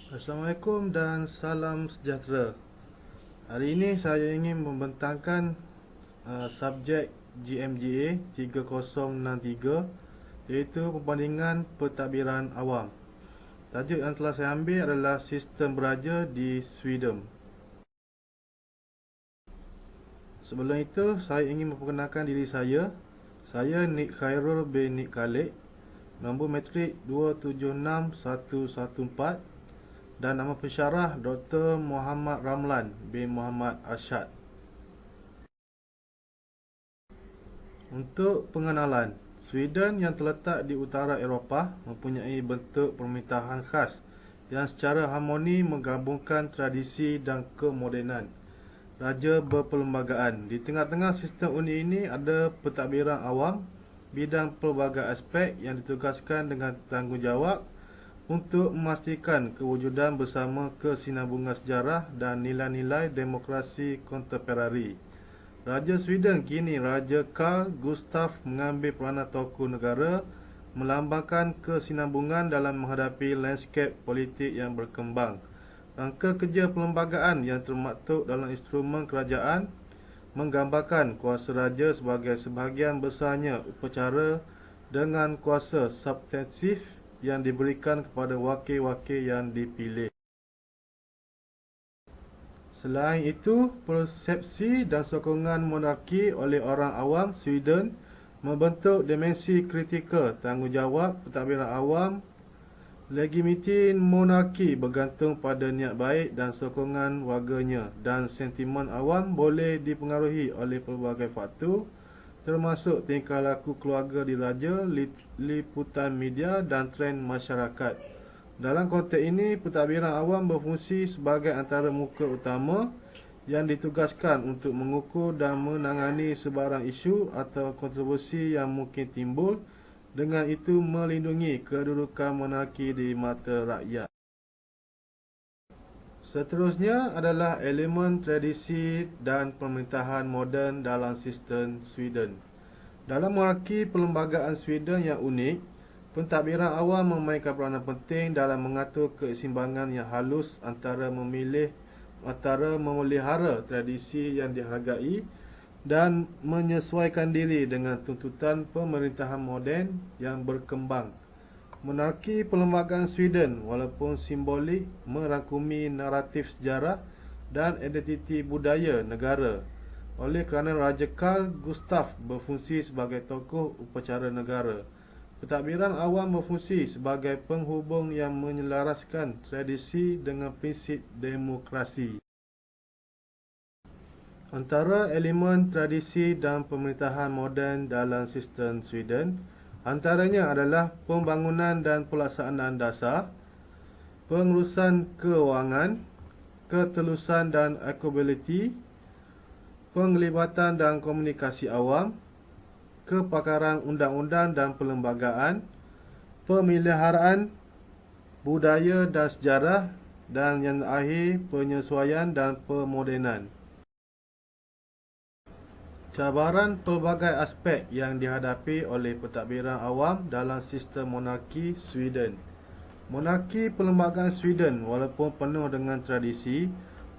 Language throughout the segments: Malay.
Assalamualaikum dan salam sejahtera. Hari ini saya ingin membentangkan subjek GMGA 3063, iaitu perbandingan pentadbiran awam. Tajuk yang telah saya ambil adalah sistem beraja di Sweden. Sebelum itu, saya ingin memperkenalkan diri saya. Saya Nik Khairul bin Nik Khalid, nombor matrik 276114, dan nama pensyarah Dr. Muhammad Ramlan bin Muhammad Arsyad. Untuk pengenalan, Sweden yang terletak di utara Eropah mempunyai bentuk pemerintahan khas yang secara harmoni menggabungkan tradisi dan kemodenan. Raja berperlembagaan. Di tengah-tengah sistem unik ini ada pentadbiran awam, bidang pelbagai aspek yang ditugaskan dengan tanggungjawab untuk memastikan kewujudan bersama kesinambungan sejarah dan nilai-nilai demokrasi kontemporari. Raja Sweden kini Raja Carl Gustaf mengambil peranan tokoh negara, melambangkan kesinambungan dalam menghadapi lanskap politik yang berkembang. Rangka kerja perlembagaan yang termaktub dalam instrumen kerajaan menggambarkan kuasa raja sebagai sebahagian besarnya upacara dengan kuasa substansif yang diberikan kepada wakil-wakil yang dipilih. Selain itu, persepsi dan sokongan monarki oleh orang awam Sweden membentuk dimensi kritikal tanggungjawab pentadbiran awam. Legitimiti monarki bergantung pada niat baik dan sokongan warganya, dan sentimen awam boleh dipengaruhi oleh pelbagai faktor termasuk tingkah laku keluarga diraja, liputan media dan trend masyarakat. Dalam konteks ini, pentadbiran awam berfungsi sebagai antara muka utama yang ditugaskan untuk mengukur dan menangani sebarang isu atau kontroversi yang mungkin timbul, dengan itu melindungi kedudukan monarki di mata rakyat. Seterusnya adalah elemen tradisi dan pemerintahan moden dalam sistem Sweden. Dalam monarki perlembagaan Sweden yang unik, pentadbiran awam memainkan peranan penting dalam mengatur keseimbangan yang halus antara memelihara tradisi yang dihargai dan menyesuaikan diri dengan tuntutan pemerintahan moden yang berkembang. Monarki perlembagaan Sweden, walaupun simbolik, merangkumi naratif sejarah dan identiti budaya negara. Oleh kerana Raja Carl Gustaf berfungsi sebagai tokoh upacara negara, pentadbiran awam berfungsi sebagai penghubung yang menyelaraskan tradisi dengan prinsip demokrasi. Antara elemen tradisi dan pemerintahan moden dalam sistem Sweden, antaranya adalah pembangunan dan pelaksanaan dasar, pengurusan kewangan, ketelusan dan accountability, penglibatan dan komunikasi awam, kepakaran undang-undang dan perlembagaan, pemeliharaan budaya dan sejarah, dan yang terakhir penyesuaian dan pemodenan. Cabaran pelbagai aspek yang dihadapi oleh pentadbiran awam dalam sistem monarki Sweden. Monarki perlembagaan Sweden, walaupun penuh dengan tradisi,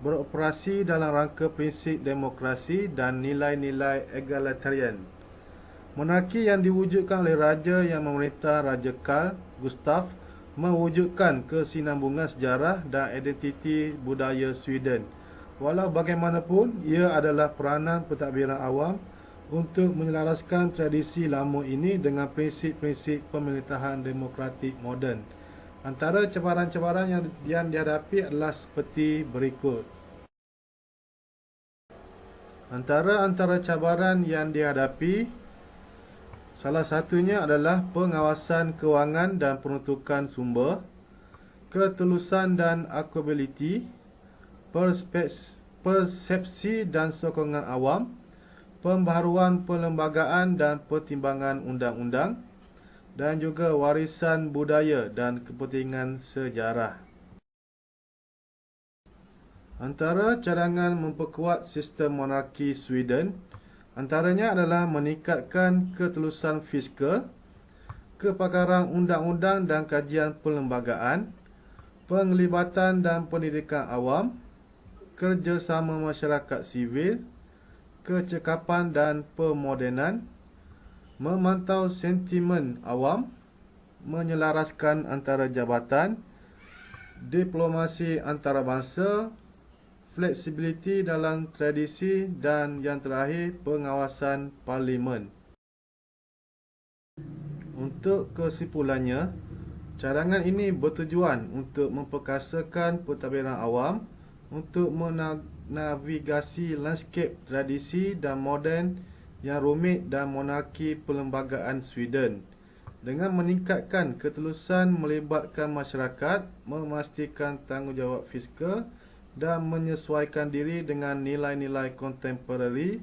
beroperasi dalam rangka prinsip demokrasi dan nilai-nilai egalitarian. Monarki yang diwujudkan oleh raja yang memerintah, Raja Carl Gustaf, mewujudkan kesinambungan sejarah dan identiti budaya Sweden. Walau bagaimanapun, ia adalah peranan pentadbiran awam untuk menyelaraskan tradisi lama ini dengan prinsip-prinsip pemerintahan demokratik moden. Antara cabaran-cabaran yang dihadapi adalah seperti berikut. Antara cabaran yang dihadapi, salah satunya adalah pengawasan kewangan dan peruntukan sumber, ketelusan dan accountability, persepsi dan sokongan awam, pembaharuan perlembagaan dan pertimbangan undang-undang, dan juga warisan budaya dan kepentingan sejarah. Antara cadangan memperkuat sistem monarki Sweden, antaranya adalah meningkatkan ketelusan fiskal, kepakaran undang-undang dan kajian perlembagaan, penglibatan dan pendidikan awam, kerjasama masyarakat sivil, kecekapan dan pemodenan, memantau sentimen awam, menyelaraskan antara jabatan, diplomasi antarabangsa, fleksibiliti dalam tradisi dan yang terakhir pengawasan parlimen. Untuk kesimpulannya, cadangan ini bertujuan untuk memperkasakan pentadbiran awam untuk menavigasi lanskap tradisi dan moden yang rumit dan monarki perlembagaan Sweden dengan meningkatkan ketulusan melibatkan masyarakat, memastikan tanggungjawab fiskal dan menyesuaikan diri dengan nilai-nilai kontemporari.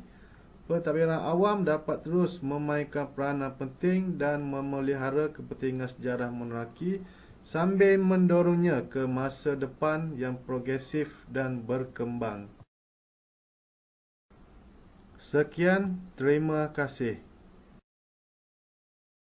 Pentadbiran awam dapat terus memainkan peranan penting dan memelihara kepentingan sejarah monarki sambil mendorongnya ke masa depan yang progresif dan berkembang. Sekian, terima kasih.